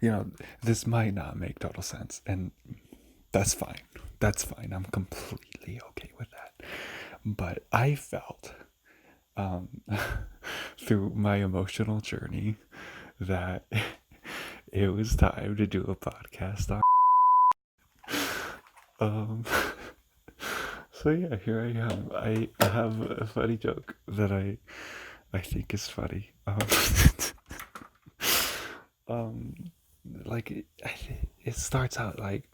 you know, this might not make total sense, and that's fine. That's fine. I'm completely okay with that. But I felt um, through my emotional journey that it was time to do a podcast on. Um, so yeah, here I am. I have a funny joke that I think is funny. Um, like it starts out like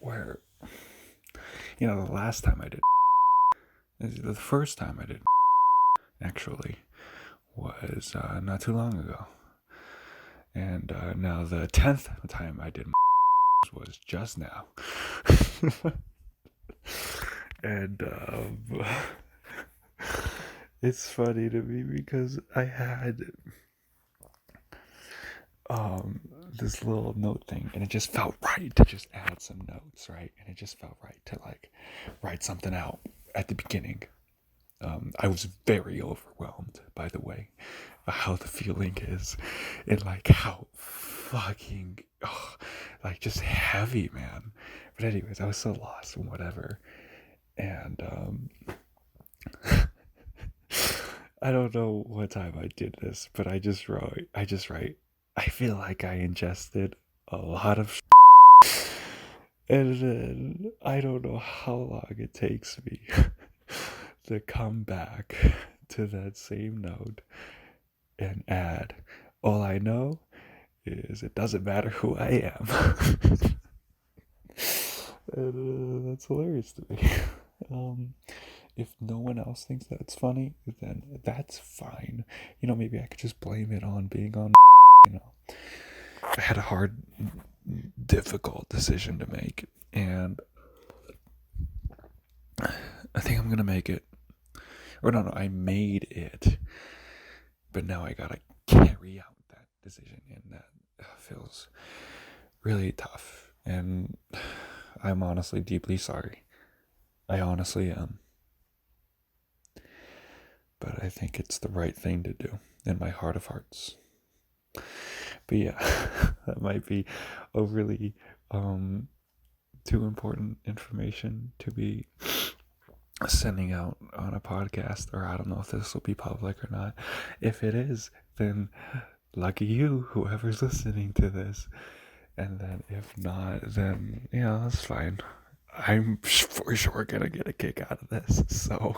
where the last time I did the first time I did actually was not too long ago, and now the 10th time I did was just now. And it's funny to me because I had um this little note thing, and it just felt right to just add some notes, right? And it just felt right to like write something out at the beginning. I was very overwhelmed, by the way, how the feeling is, and like how fucking, like just heavy, man. But anyways, I was so lost and whatever, and I don't know what time I did this, but I just wrote. I just write. I feel like I ingested a lot of, and then I don't know how long it takes me to come back to that same note and add. All I know is it doesn't matter who I am. And that's hilarious to me. Um, if no one else thinks that's funny, then that's fine. Maybe I could just blame it on being on. You know, I had a hard, difficult decision to make, and I think I'm gonna make it. Or no, I made it, but now I gotta carry out that decision, and that feels really tough. And I'm honestly deeply sorry. I honestly am. But I think it's the right thing to do in my heart of hearts. But yeah, that might be overly too important information to be sending out on a podcast, or I don't know if this will be public or not. If it is, then lucky you, whoever's listening to this. And then if not, then that's fine. I'm for sure gonna get a kick out of this. So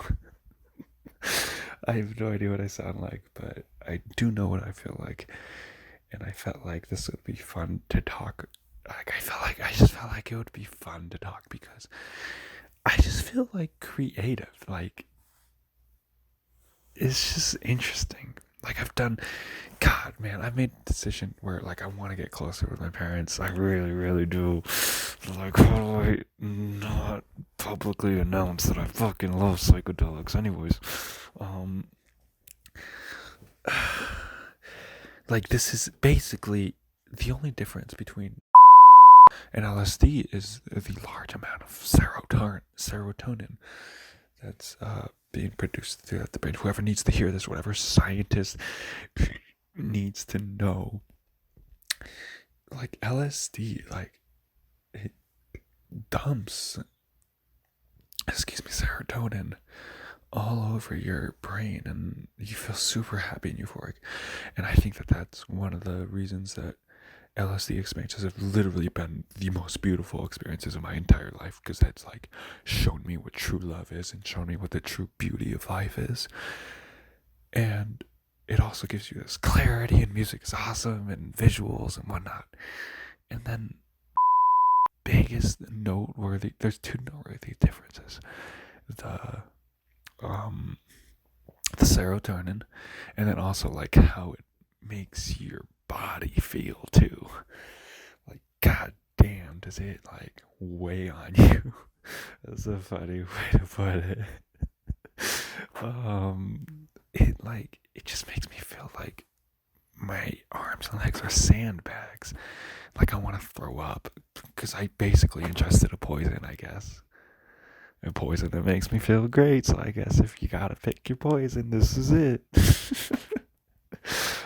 I have no idea what I sound like, but I do know what I feel like. And I felt like this would be fun to talk. I just felt like it would be fun to talk because I just feel like creative. Like, it's just interesting. Like, God, man, I've made a decision where, like, I want to get closer with my parents. I really, really do. Like, how do I not publicly announce that I fucking love psychedelics? Anyways, um, like, this is basically the only difference between and LSD is the large amount of serotonin that's being produced throughout the brain. Whoever needs to hear this, whatever scientist needs to know, like LSD, like it dumps, serotonin all over your brain, and you feel super happy and euphoric. And I think that that's one of the reasons that LSD experiences have literally been the most beautiful experiences of my entire life, because it's like shown me what true love is and shown me what the true beauty of life is. And it also gives you this clarity, and music is awesome, and visuals and whatnot. And then there's two noteworthy differences. The um the serotonin, and then also like how it makes your body feel too. Like, god damn, does it like weigh on you? That's a funny way to put it. um it just makes me feel like my arms and legs are sandbags. Like I want to throw up because I basically ingested a poison, I guess. A poison that makes me feel great. So I guess if you gotta pick your poison, this is it.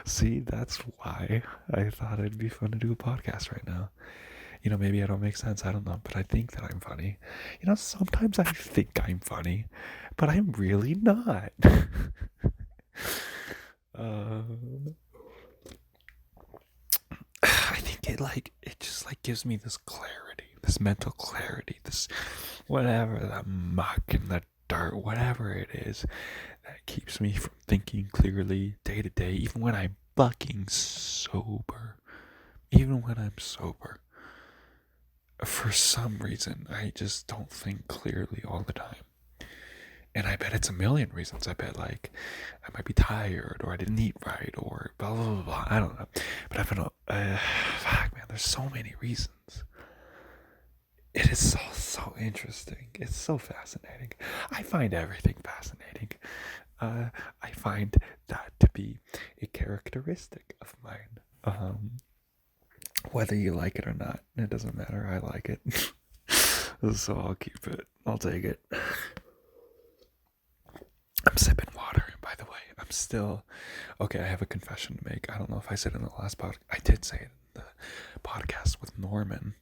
See, that's why I thought it'd be fun to do a podcast right now. Maybe I don't make sense. I don't know, but I think that I'm funny. Sometimes I think I'm funny, but I'm really not. um, I think it just gives me this clarity, this mental clarity, this whatever, that muck and the dirt, whatever it is that keeps me from thinking clearly day to day, even when I'm fucking sober. Even when I'm sober. For some reason, I just don't think clearly all the time. And I bet it's a million reasons. I bet I might be tired, or I didn't eat right, or blah blah blah. Blah. I don't know, but I've been fuck man. There's so many reasons. It is so interesting. It's so fascinating. I find everything fascinating. I find that to be a characteristic of mine. Whether you like it or not, it doesn't matter. I like it. So I'll keep it. I'll take it. I'm sipping water, by the way. I'm still... Okay, I have a confession to make. I don't know if I said it in the last podcast. I did say it in the podcast with Norman.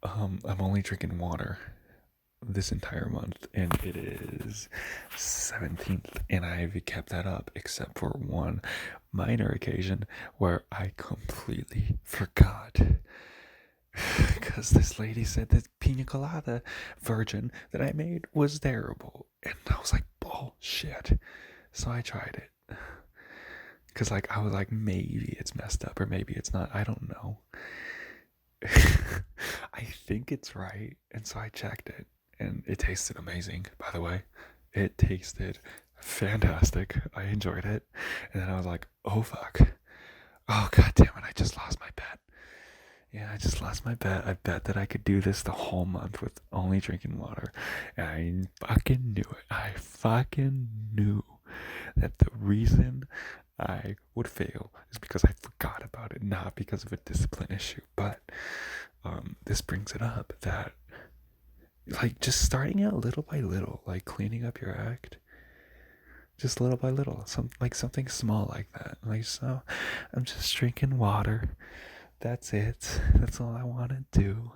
I'm only drinking water this entire month, and it is 17th, and I've kept that up except for one minor occasion where I completely forgot, because this lady said that pina colada virgin that I made was terrible, and I was like, bullshit. So I tried it, because I was like, maybe it's messed up, or maybe it's not. I don't know. I think it's right, and so I checked it, and it tasted amazing, by the way. It tasted fantastic. I enjoyed it. And then I was like, oh fuck. Oh god damn it, I just lost my bet. Yeah, I just lost my bet. I bet that I could do this the whole month with only drinking water. And I fucking knew it. I fucking knew that the reason I would fail is because I forgot about it, not because of a discipline issue. But this brings it up that just starting out little by little, cleaning up your act, just little by little, something small like that. So I'm just drinking water. That's it. That's all I want to do.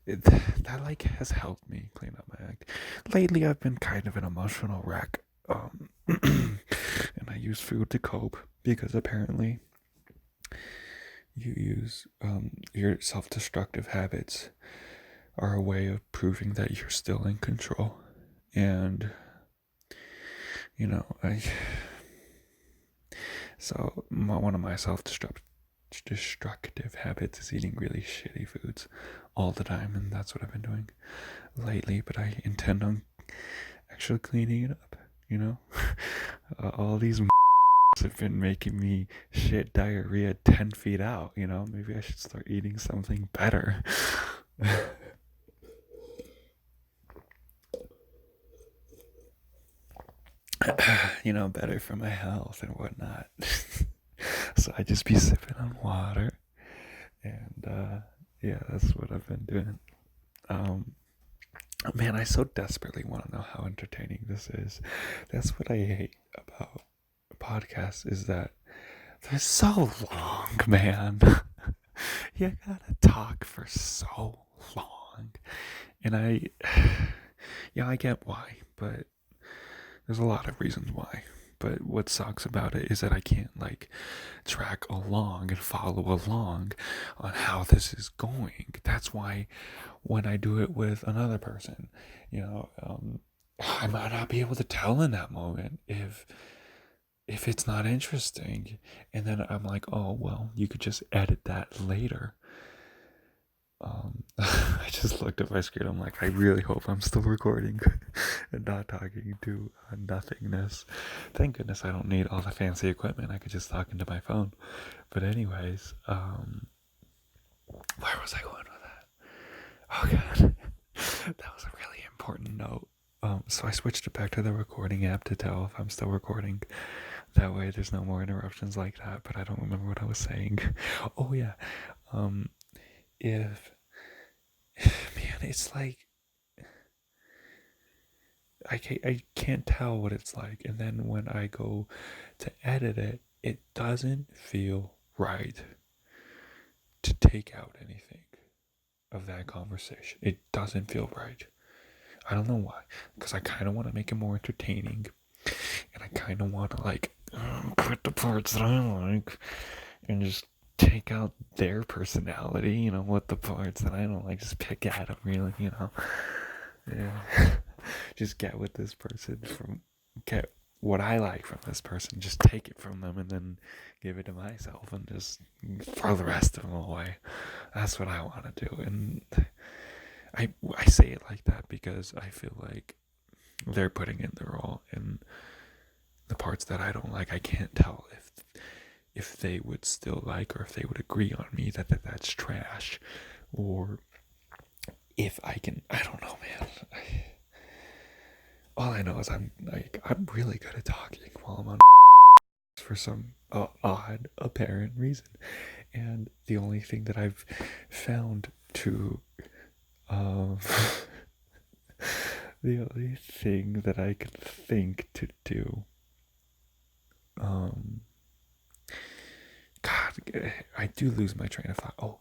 That has helped me clean up my act. Lately, I've been kind of an emotional wreck. And I use food to cope, because apparently you use your self-destructive habits are a way of proving that you're still in control. And one of my self-destructive habits is eating really shitty foods all the time, and that's what I've been doing lately. But I intend on actually cleaning it up. All these have been making me shit diarrhea 10 feet out. Maybe I should start eating something better. Better for my health and whatnot. So I just be sipping on water, and yeah, that's what I've been doing. Man, I so desperately want to know how entertaining this is. That's what I hate about podcasts, is that they're so long, man. You gotta talk for so long. And I get why, but there's a lot of reasons why. But what sucks about it is that I can't track along and follow along on how this is going. That's why when I do it with another person, I might not be able to tell in that moment if it's not interesting. And then I'm like, oh well, you could just edit that later. I just looked at my screen. I'm like, I really hope I'm still recording and not talking to nothingness. Thank goodness I don't need all the fancy equipment. I could just talk into my phone. But anyways, where was I going with that? Oh god, that was a really important note. So I switched it back to the recording app to tell if I'm still recording. That way there's no more interruptions like that. But I don't remember what I was saying. Oh yeah. If man, it's I can't tell what it's like. And then when I go to edit it, it doesn't feel right to take out anything of that conversation. It doesn't feel right. I don't know why. Because I kind of want to make it more entertaining. And I kind of want to, like, put the parts that I like and just take out their personality, you know, what the parts that I don't like, just pick at them, really, you know. Yeah. Just get with this person get what I like from this person, just take it from them and then give it to myself and just throw the rest of them away. That's what I want to do. And I say it like that because I feel like they're putting in their all, and the parts that I don't like, I can't tell if they would still like, or if they would agree on me that's trash, or if I can. I don't know, man. All I know is I'm really good at talking while I'm on for some odd apparent reason, and the only thing that I've found to um the only thing that I can think to do, um God, I do lose my train of thought.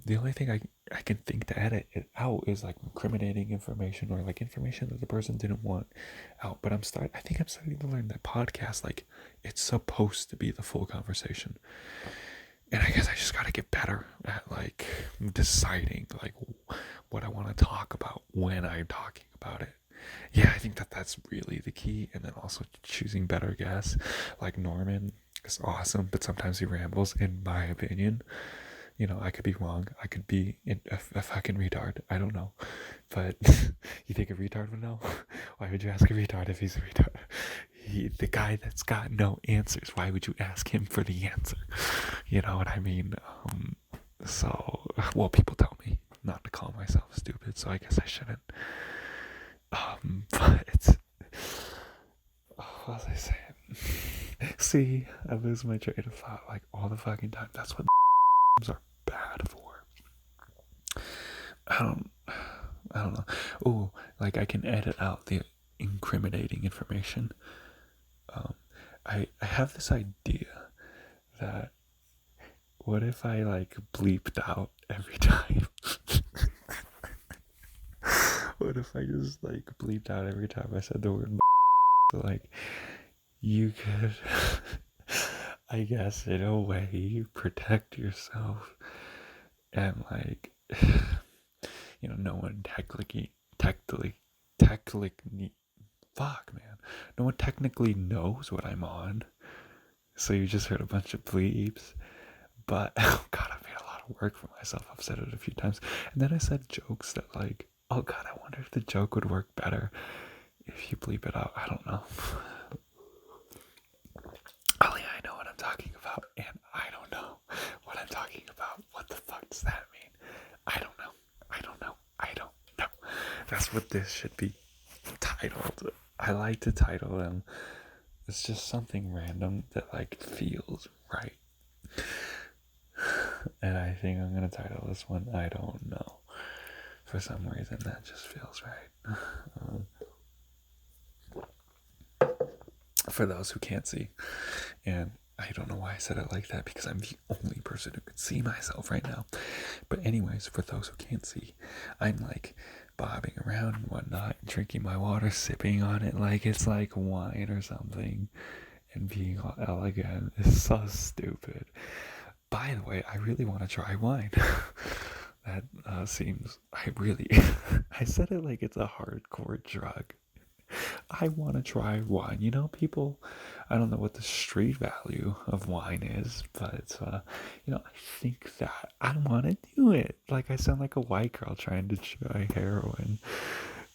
The only thing I can think to edit it out is like incriminating information, or like information that the person didn't want out. But I think I'm starting to learn that podcast, like, it's supposed to be the full conversation. And I guess I just gotta get better at like deciding like what I want to talk about when I'm talking about it. Yeah, I think that's really the key. And then also choosing better guests. Like Norman is awesome, but sometimes he rambles, in my opinion. You know, I could be wrong. I could be a fucking retard. I don't know. But you think a retard would know? Why would you ask a retard if he's a retard? The guy that's got no answers. Why would you ask him for the answer? You know what I mean? Well, people tell me not to call myself stupid, so I guess I shouldn't. But it's, what was I saying? See, I lose my train of thought like all the fucking time. That's what are bad for. I don't know. Oh, like I can edit out the incriminating information. I have this idea that, what if I like bleeped out every time? What if I just like bleeped out every time I said the word? Like, you could, I guess, in a way, protect yourself, and like, you know, no one fuck, man, no one technically knows what I'm on, so you just heard a bunch of bleeps. But oh god, I made a lot of work for myself. I've said it a few times, and then I said jokes that, like, oh god, I wonder if the joke would work better if you bleep it out. I don't know. Only I know what I'm talking about, and I don't know what I'm talking about. What the fuck does that mean? I don't know. That's what this should be titled. I like to title them. It's just something random that like feels right. And I think I'm gonna title this one I Don't Know. For some reason that just feels right. For those who can't see. And I don't know why I said it like that, because I'm the only person who can see myself right now. But anyways, for those who can't see, I'm like bobbing around and whatnot, drinking my water, sipping on it like it's like wine or something, and being all elegant. It's so stupid. By the way, I really want to try wine. That seems, I said it like it's a hardcore drug. I want to try wine. You know, people, I don't know what the street value of wine is, but, you know, I think that I want to do it. Like, I sound like a white girl trying to try heroin.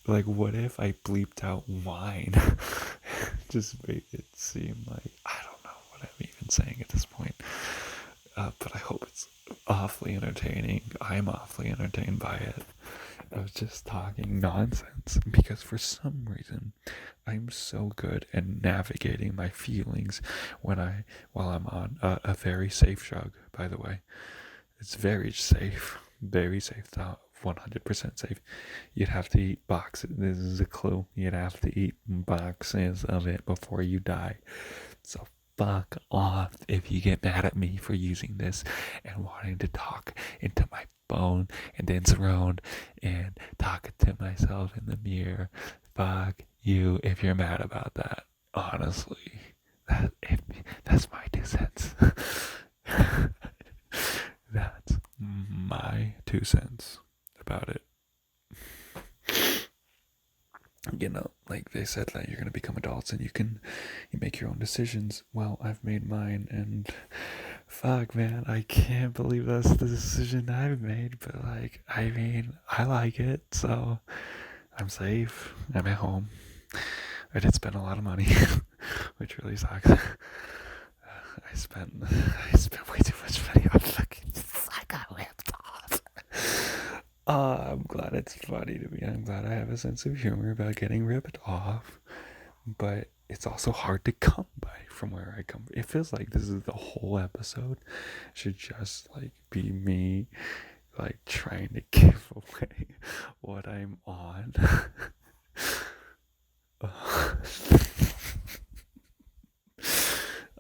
Like, what if I bleeped out wine? Just make it seem like, I don't know what I'm even saying at this point. But I hope it's awfully entertaining. I'm awfully entertained by it. I was just talking nonsense because for some reason I'm so good at navigating my feelings while I'm on a very safe drug. By the way, it's very safe 100% safe. You'd have to eat boxes. This is a clue. You'd have to eat boxes of it before you die. So fuck off if you get mad at me for using this and wanting to talk into my phone and dance around and talk to myself in the mirror. Fuck you if you're mad about that. Honestly, that's my 2 cents. That's my 2 cents about it. You know, like they said that you're gonna become adults and you make your own decisions. Well, I've made mine, and fuck, man, I can't believe that's the decision I've made. But like, I mean, I like it, so I'm safe. I'm at home. I did spend a lot of money, which really sucks. I spent way too much money on fucking. I got ripped off. I'm glad it's funny to me. I'm glad I have a sense of humor about getting ripped off, but it's also hard to come by from where I come from. It feels like this is the whole episode should just like be me like trying to give away what I'm on.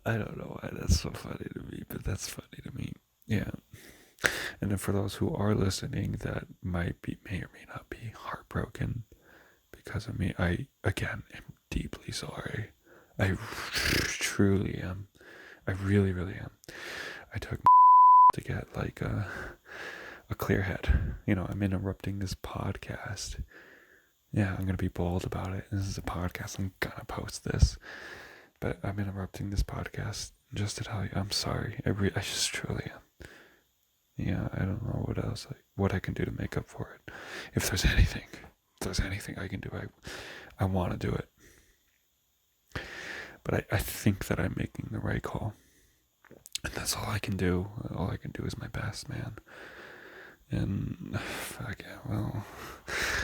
I don't know why that's so funny to me, but that's funny to me. Yeah. And then for those who are listening that may or may not be heartbroken because of me, I again am deeply sorry. I truly am. I really, really am. I took to get like a clear head. You know, I'm interrupting this podcast. Yeah, I'm gonna be bold about it. This is a podcast. I'm gonna post this, but I'm interrupting this podcast just to tell you I'm sorry. I just truly am. Yeah, I don't know what I can do to make up for it. If there's anything I can do, I want to do it. But I think that I'm making the right call. And that's all I can do. All I can do is my best, man. And fuck yeah, well,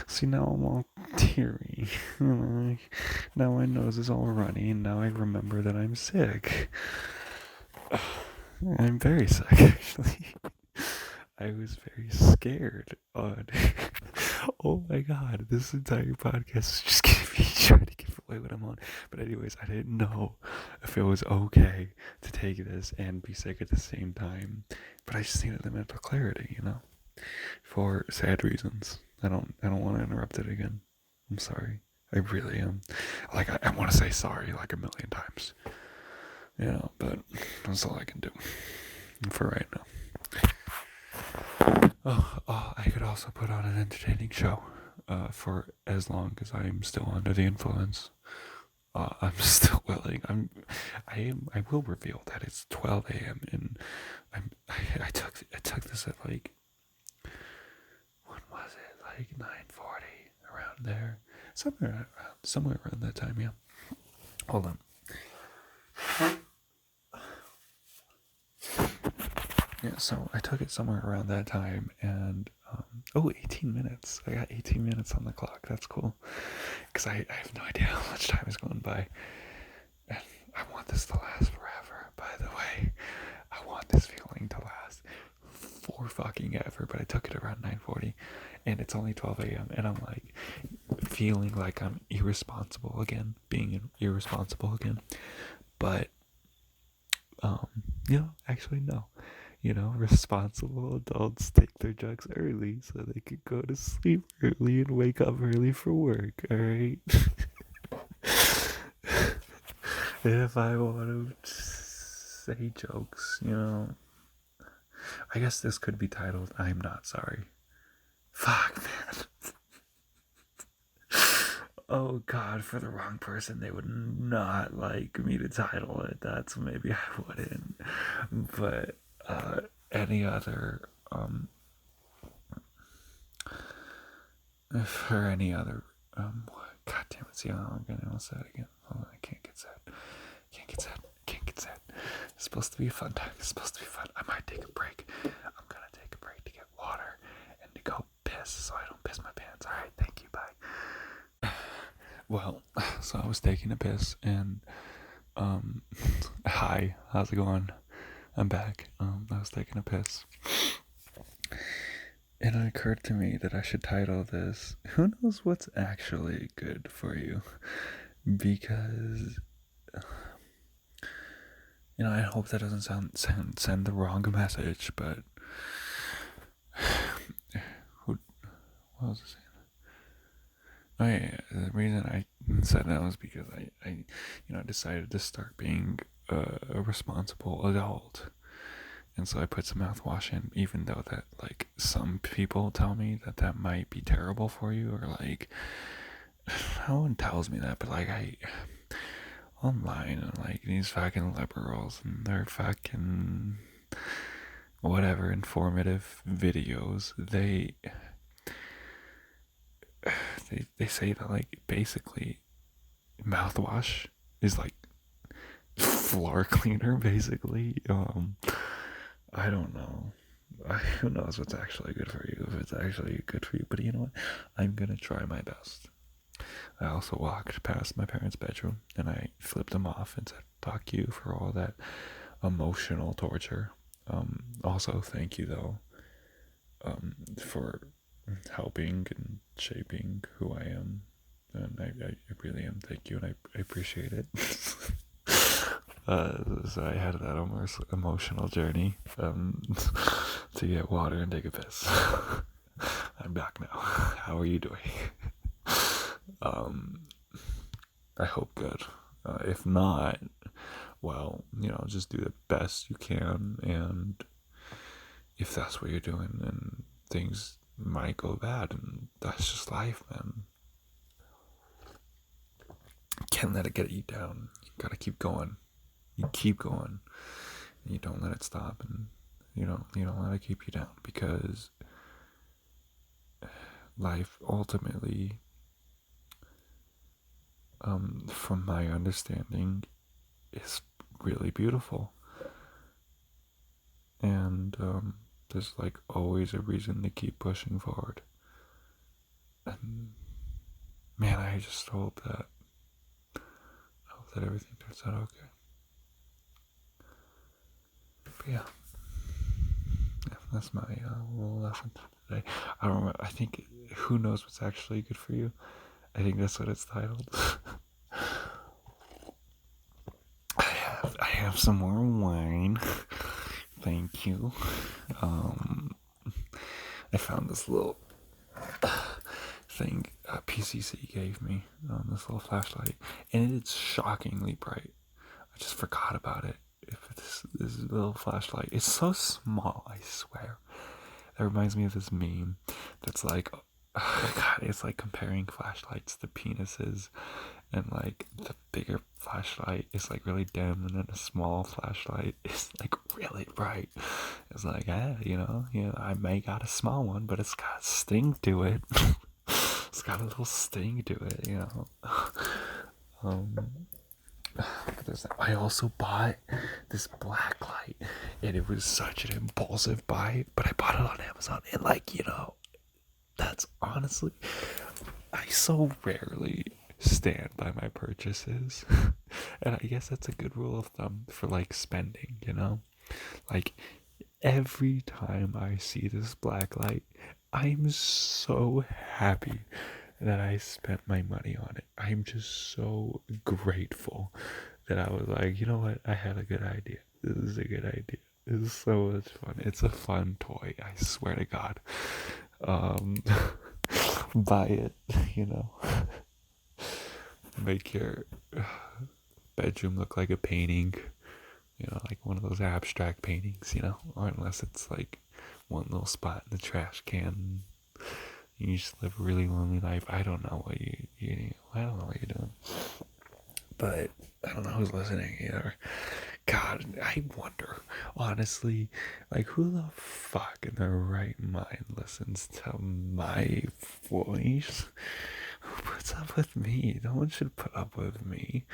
see, now I'm all teary. Now my nose is all runny, and now I remember that I'm sick. I'm very sick, actually. I was very scared. Oh my god, this entire podcast is just gonna be trying to give away what I'm on. But anyways, I didn't know if it was okay to take this and be sick at the same time. But I just needed the mental clarity, you know, for sad reasons. I don't want to interrupt it again. I'm sorry. I really am. Like I want to say sorry like a million times. You know, but that's all I can do for right now. I could also put on an entertaining show for as long as I'm still under the influence. I'm still willing. I will reveal that it's 12 a.m. and I took this at like, when was it? Like 9:40, around there, somewhere around that time. Yeah. Hold on. Yeah, so I took it somewhere around that time, and 18 minutes. I got 18 minutes on the clock. That's cool, because I have no idea how much time is going by, and I want this to last forever. By the way, I want this feeling to last for fucking ever. But I took it around 9:40, and it's only 12 a.m. and I'm like feeling like I'm irresponsible again, being irresponsible again. But actually no. You know, responsible adults take their drugs early so they could go to sleep early and wake up early for work, alright? If I want to say jokes, you know, I guess this could be titled, I'm Not Sorry. Fuck, man. Oh god, for the wrong person, they would not like me to title it. That's maybe I wouldn't. But any other for any other god damn it, see I'm gonna say that again. Hold on, I can't get sad. It's supposed to be a fun time. It's supposed to be fun. I might take a break. I'm gonna take a break to get water and to go piss so I don't piss my pants. Alright, thank you, bye. Well, so I was taking a piss and hi, how's it going? I'm back. I was taking a piss. And it occurred to me that I should title this, Who Knows What's Actually Good for You? Because, I hope that doesn't send the wrong message, but what was I saying? Oh yeah, the reason I said that was because I decided to start being a responsible adult. And so I put some mouthwash in, even though that, like, some people tell me that might be terrible for you, or like, no one tells me that, but like, online, and like, these fucking liberals and their fucking whatever informative videos, they say that, like, basically mouthwash is like floor cleaner, basically. I don't know. Who knows what's actually good for you, if it's actually good for you, but you know what? I'm gonna try my best. I also walked past my parents' bedroom and I flipped them off and said, "Fuck you for all that emotional torture." Also, thank you though, for helping and shaping who I am, and I really am. Thank you, and I appreciate it. So I had that almost emotional journey to get water and take a piss. I'm back now. How are you doing? um, I hope good. If not, well, just do the best you can, and if that's what you're doing, then things might go bad, and that's just life, man. Can't let it get you down. You gotta keep going. You keep going, and you don't let it stop, and you don't let it keep you down, because life ultimately, from my understanding, is really beautiful, and there's like always a reason to keep pushing forward. And man, I just hope that everything turns out okay. But yeah, that's my little lesson today. I don't remember. I think, Who Knows What's Actually Good for You? I think that's what it's titled. I have some more wine. Thank you. I found this little thing PCC gave me, this little flashlight, and it's shockingly bright. I just forgot about it. If this little flashlight, it's so small, I swear. That reminds me of this meme that's like, God, it's like comparing flashlights to penises, and like the bigger flashlight is like really dim, and then a small flashlight is like really bright. It's like, I may got a small one, but it's got a sting to it. It's got a little sting to it. Um, I also bought this black light, and it was such an impulsive buy, but I bought it on Amazon, and like, that's honestly, I so rarely stand by my purchases. And I guess that's a good rule of thumb for like spending. Like, every time I see this black light, I'm so happy that I spent my money on it. I'm just so grateful that I was like, you know what? I had a good idea. This is a good idea. This is so much fun. It's a fun toy. I swear to God. Um, buy it. You know, make your bedroom look like a painting. Like one of those abstract paintings. Or unless it's like one little spot in the trash can. You just live a really lonely life. I don't know what I don't know what you're doing. But I don't know who's listening either. God, I wonder, honestly, like, who the fuck in their right mind listens to my voice? Who puts up with me? No one should put up with me.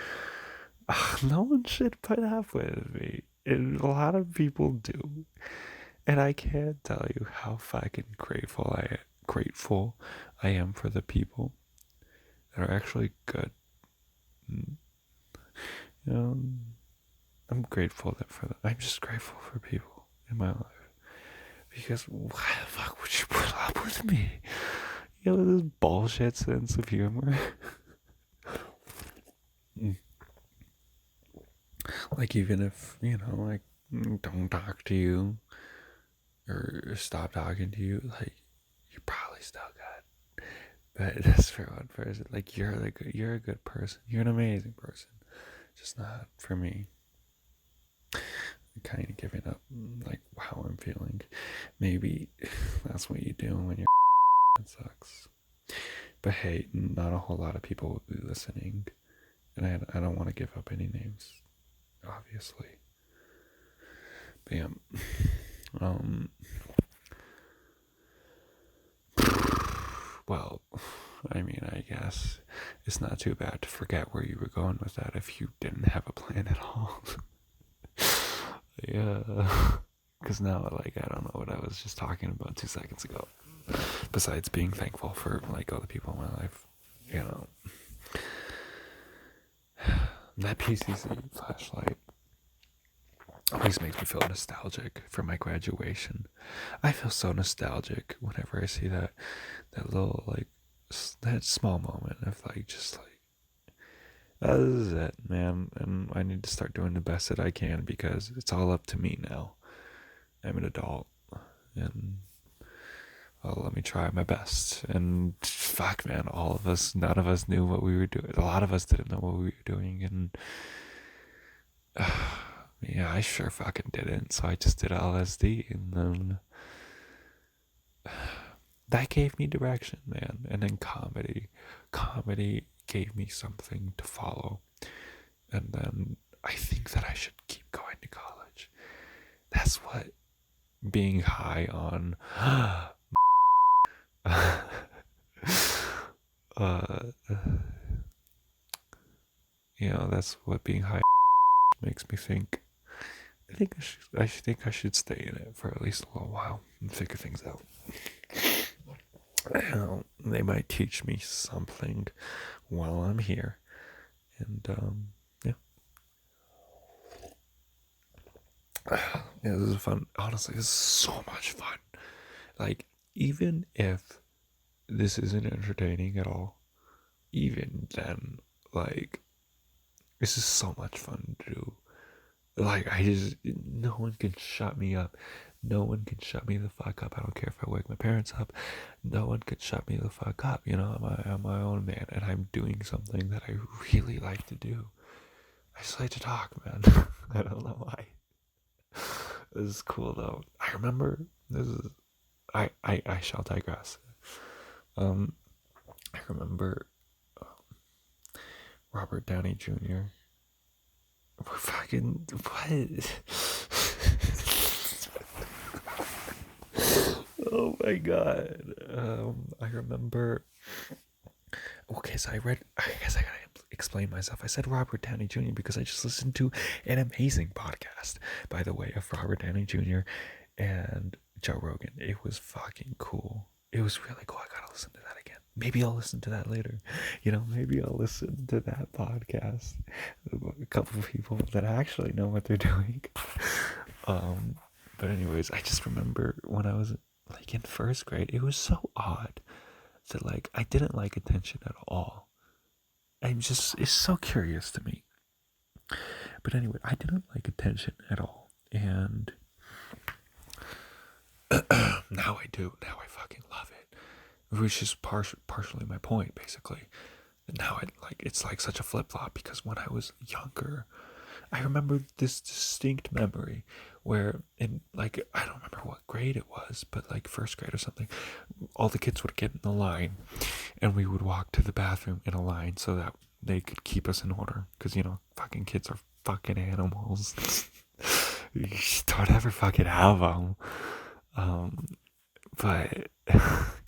No one should put up with me. And a lot of people do. And I can't tell you how fucking grateful I am for the people that are actually good. You know, I'm grateful for them. I'm just grateful for people in my life, Because why the fuck would you put up with me? You know, this bullshit sense of humor. Like, even if, like, don't talk to you or stop talking to you, like, you're probably still good. But that's for one person. Like, you're a good person. You're an amazing person. Just not for me. I'm kind of giving up, like, how I'm feeling. Maybe that's what you do when you're it sucks. But hey, not a whole lot of people will be listening. And I don't want to give up any names, obviously. But yeah. Well, I mean, I guess it's not too bad to forget where you were going with that if you didn't have a plan at all. Yeah. Because now, like, I don't know what I was just talking about 2 seconds ago. Besides being thankful for, like, all the people in my life, That PCC flashlight always makes me feel nostalgic for my graduation. I feel so nostalgic whenever I see that little, like, that small moment of, like, just like, this is it, man. And I need to start doing the best that I can because it's all up to me now. I'm an adult, and let me try my best. And fuck, man, none of us knew what we were doing. A lot of us didn't know what we were doing, and yeah, I sure fucking didn't. So I just did LSD, and then that gave me direction, man. And then comedy gave me something to follow. And then I think that I should keep going to college. That's what being high on that's what being high makes me think. I think I should stay in it for at least a little while and figure things out. They might teach me something while I'm here, and yeah, this is fun. Honestly, this is so much fun. Like, even if this isn't entertaining at all, even then, like, this is so much fun to do. Like, no one can shut me up. No one can shut me the fuck up. I don't care if I wake my parents up. No one can shut me the fuck up. I'm my own man, and I'm doing something that I really like to do. I just like to talk, man. I don't know why. This is cool though. I remember I shall digress. I remember Robert Downey Jr. We're fucking what? Oh my god. I remember. Okay, so I guess I gotta explain myself. I said Robert Downey Jr. because I just listened to an amazing podcast, by the way, of Robert Downey Jr. and Joe Rogan. It was fucking cool. It was really cool. I gotta listen to that again. Maybe I'll listen to that later. Maybe I'll listen to that podcast. A couple of people that actually know what they're doing. But anyways, I just remember when I was like in first grade, it was so odd that, like, I didn't like attention at all. It's so curious to me. But anyway, I didn't like attention at all. And now I do. Now I fucking love it. Which is partially my point, basically. And now it's like such a flip-flop because when I was younger, I remember this distinct memory where I don't remember what grade it was, but like first grade or something, all the kids would get in the line and we would walk to the bathroom in a line so that they could keep us in order. Because, fucking kids are fucking animals. You don't ever fucking have them. But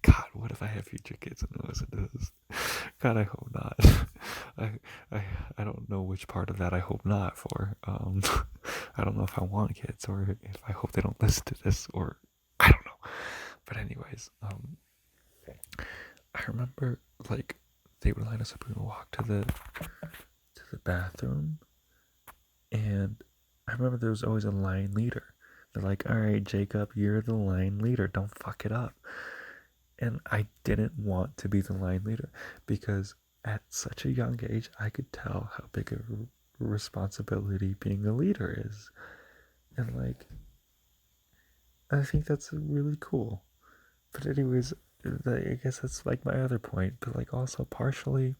God, what if I have future kids and listen to this? God, I hope not. I don't know which part of that I hope not for. I don't know if I want kids or if I hope they don't listen to this, or I don't know. But anyways, I remember, like, they would line us up and we would walk to the bathroom, and I remember there was always a line leader. They're like, all right, Jacob, you're the line leader. Don't fuck it up. And I didn't want to be the line leader because at such a young age, I could tell how big a responsibility being a leader is. And like, I think that's really cool. But anyways, I guess that's like my other point. But like also partially,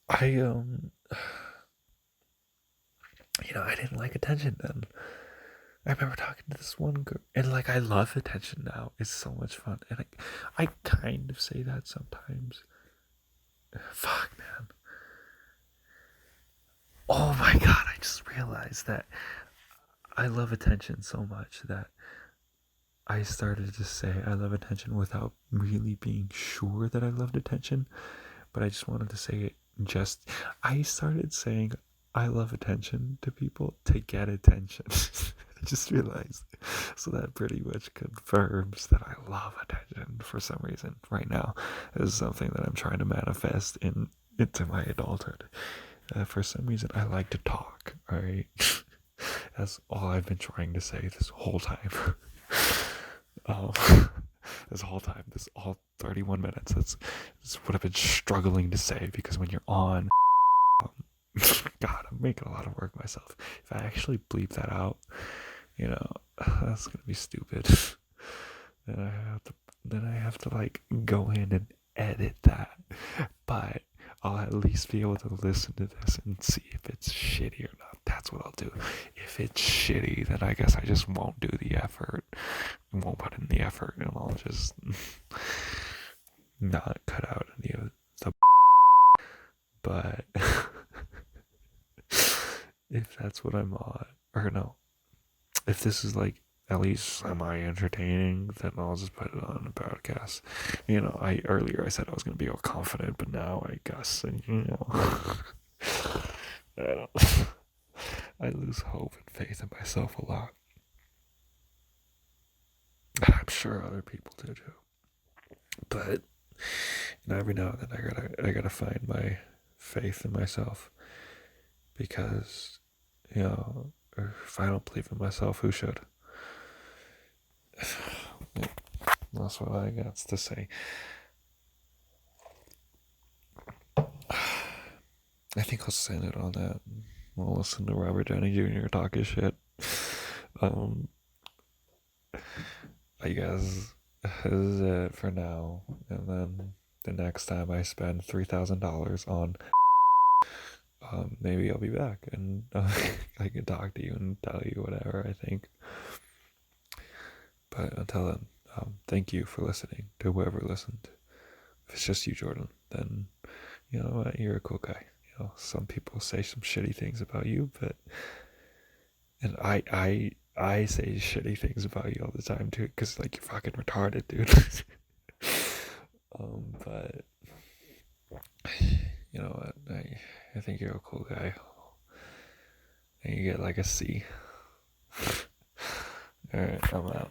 I I didn't like attention then. I remember talking to this one girl, and like I love attention now. It's so much fun, and I kind of say that sometimes. Fuck, man. Oh my god, I just realized that I love attention so much that I started to say I love attention without really being sure that I loved attention, but I just wanted to say it just. I started saying I love attention to people to get attention. I just realized. So that pretty much confirms that I love attention for some reason right now. This is something that I'm trying to manifest into my adulthood. For some reason, I like to talk, alright? That's all I've been trying to say this whole time. um, this whole time, this all 31 minutes. That's what I've been struggling to say because when you're on, God, I'm making a lot of work myself. If I actually bleep that out, that's gonna be stupid. Then I have to like go in and edit that. But I'll at least be able to listen to this and see if it's shitty or not. That's what I'll do. If it's shitty, then I guess I just won't do the effort. I won't put in the effort, and I'll just not cut out any of the. But if that's what I'm on, or no, if this is like at least semi-entertaining, then I'll just put it on a podcast. Earlier I said I was gonna be all confident, but now I guess, I don't. I lose hope and faith in myself a lot. I'm sure other people do too. But every now and then I gotta find my faith in myself because if I don't believe in myself, who should? That's what I got to say. I think I'll send it on that. We'll listen to Robert Downey Jr. talk his shit. I guess this is it for now. And then the next time I spend $3,000 on, maybe I'll be back and I can talk to you and tell you whatever I think. But until then, thank you for listening to whoever listened. If it's just you, Jordan, then you know what, you're a cool guy. Some people say some shitty things about you, and I say shitty things about you all the time too, because like you're fucking retarded, dude. But you know what, I think you're a cool guy, and you get like a C. All right, I'm out.